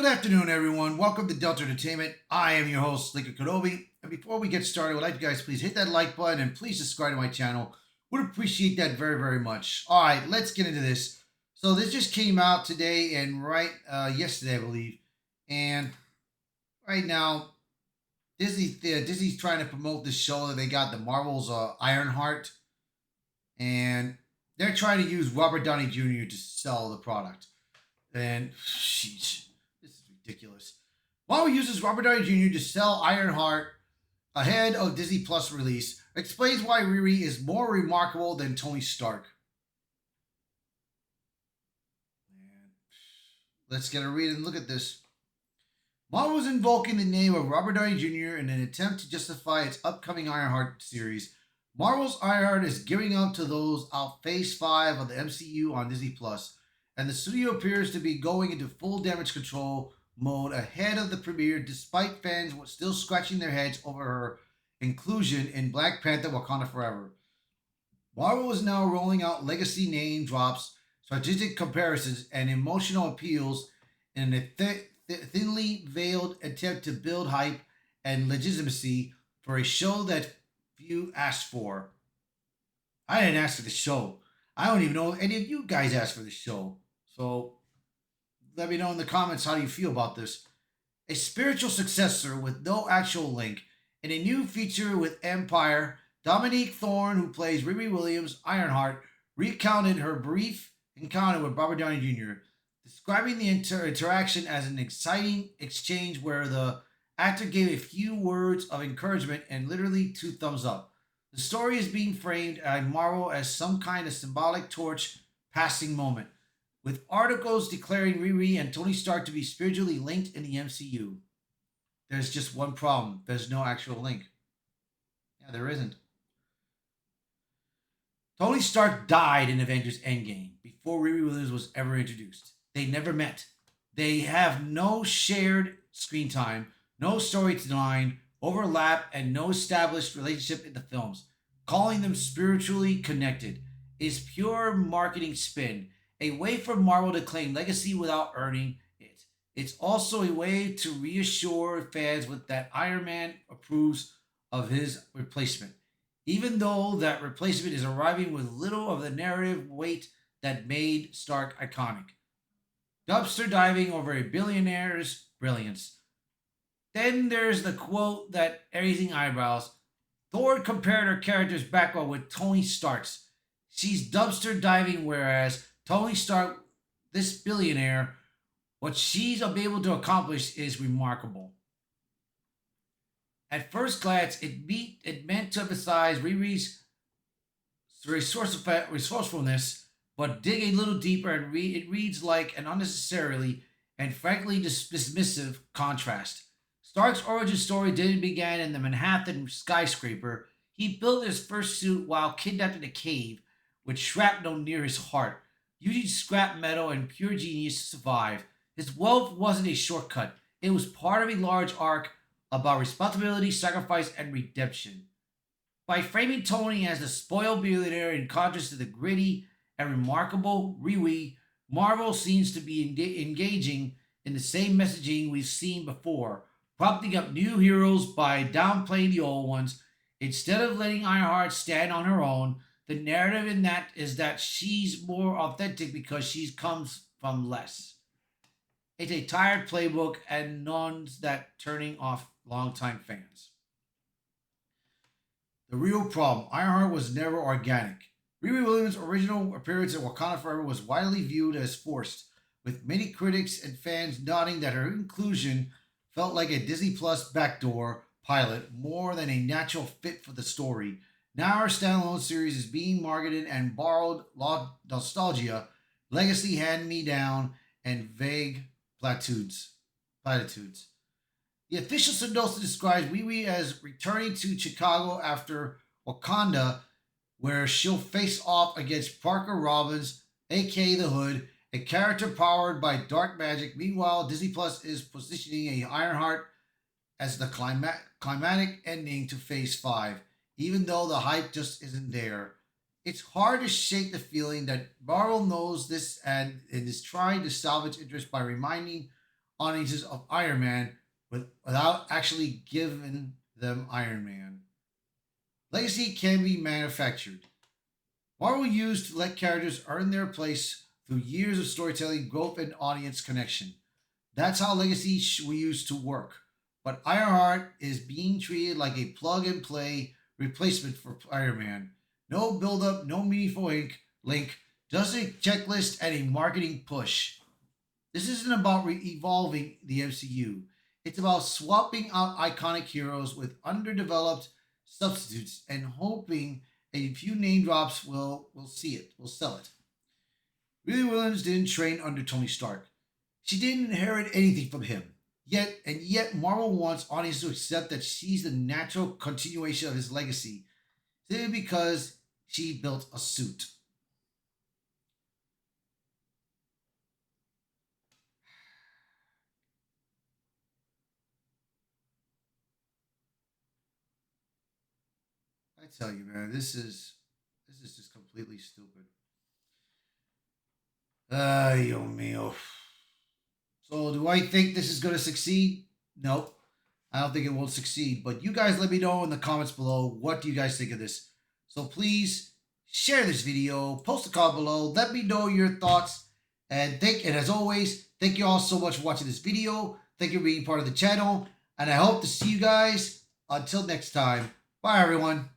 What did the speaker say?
Good afternoon, everyone. Welcome to Delta Entertainment. I am your host, Lincoln Kenobi. And before we get started, I would like you guys please hit that like button and please subscribe to my channel. Would appreciate that very, very much. All right, let's get into this. So this just came out today and yesterday, I believe. And right now, Disney's trying to promote this show that they got, the Marvel's Ironheart, and they're trying to use Robert Downey Jr. to sell the product. And sheesh, this is ridiculous. Marvel uses Robert Downey Jr. to sell Ironheart ahead of Disney Plus release. Explains why Riri is more remarkable than Tony Stark. And let's get a read and look at this. Marvel is invoking the name of Robert Downey Jr. in an attempt to justify its upcoming Ironheart series. Marvel's Ironheart is gearing up to those out Phase 5 of the MCU on Disney Plus, and the studio appears to be going into full damage control mode ahead of the premiere, despite fans still scratching their heads over her inclusion in Black Panther: Wakanda Forever. Marvel is now rolling out legacy name drops, strategic comparisons, and emotional appeals in a thinly veiled attempt to build hype and legitimacy for a show that few asked for. I didn't ask for the show. I don't even know if any of you guys asked for the show. So let me know in the comments how you feel about this. A spiritual successor with no actual link. In a new feature with Empire, Dominique Thorne, who plays Riri Williams, Ironheart, recounted her brief encounter with Robert Downey Jr., describing the interaction as an exciting exchange where the actor gave a few words of encouragement and literally two thumbs up. The story is being framed by Marvel as some kind of symbolic torch passing moment, with articles declaring Riri and Tony Stark to be spiritually linked in the MCU. There's just one problem: there's no actual link. Yeah, there isn't. Tony Stark died in Avengers Endgame before Riri Williams was ever introduced. They never met. They have no shared screen time, no storyline overlap, and no established relationship in the films. Calling them spiritually connected is pure marketing spin, a way for Marvel to claim legacy without earning it. It's also a way to reassure fans with that Iron Man approves of his replacement, even though that replacement is arriving with little of the narrative weight that made Stark iconic. Dumpster diving over a billionaire's brilliance. Then there's the quote that raising eyebrows. Thor compared her character's background with Tony Stark's. She's dumpster diving, whereas Tony Stark, this billionaire, what she's able to accomplish is remarkable. At first glance, it meant to emphasize Riri's resourcefulness, but dig a little deeper and it reads like an unnecessarily and frankly dismissive contrast. Stark's origin story didn't begin in the Manhattan skyscraper. He built his first suit while kidnapped in a cave with shrapnel near his heart, using scrap metal and pure genius to survive. His wealth wasn't a shortcut, it was part of a large arc about responsibility, sacrifice, and redemption. By framing Tony as the spoiled billionaire in contrast to the gritty and remarkable Riri, Marvel seems to be engaging in the same messaging we've seen before, prompting up new heroes by downplaying the old ones. Instead of letting Ironheart stand on her own, the narrative in that is that she's more authentic because she comes from less. It's a tired playbook and none that turning off longtime fans. The real problem: Ironheart was never organic. Riri Williams' original appearance at Wakanda Forever was widely viewed as forced, with many critics and fans noting that her inclusion felt like a Disney Plus backdoor pilot more than a natural fit for the story. Now our standalone series is being marketed and borrowed nostalgia, legacy hand me down, and vague platitudes. The official synopsis describes Wee as returning to Chicago after Wakanda, where she'll face off against Parker Robbins, aka the Hood, a character powered by dark magic. Meanwhile, Disney Plus is positioning a Ironheart as the climatic ending to Phase 5, even though the hype just isn't there. It's hard to shake the feeling that Marvel knows this and is trying to salvage interest by reminding audiences of Iron Man without actually giving them Iron Man. Legacy can be manufactured. Marvel used to let characters earn their place through years of storytelling, growth, and audience connection. That's how Legacy we used to work. But Ironheart is being treated like a plug and play replacement for Iron Man. No build up, no meaningful link, just a checklist and a marketing push. This isn't about evolving the MCU. It's about swapping out iconic heroes with underdeveloped substitutes and hoping a few name drops will see it, will sell it. Riri Williams didn't train under Tony Stark. She didn't inherit anything from him. Yet Marvel wants audiences to accept that she's the natural continuation of his legacy simply because she built a suit. I tell you, man, this is just completely stupid. Ay, oh mio. So, do I think this is going to succeed? No, I don't think it will succeed. But you guys let me know in the comments below. What do you guys think of this? So, please share this video, post a comment below, let me know your thoughts. And as always, thank you all so much for watching this video. Thank you for being part of the channel. And I hope to see you guys until next time. Bye, everyone.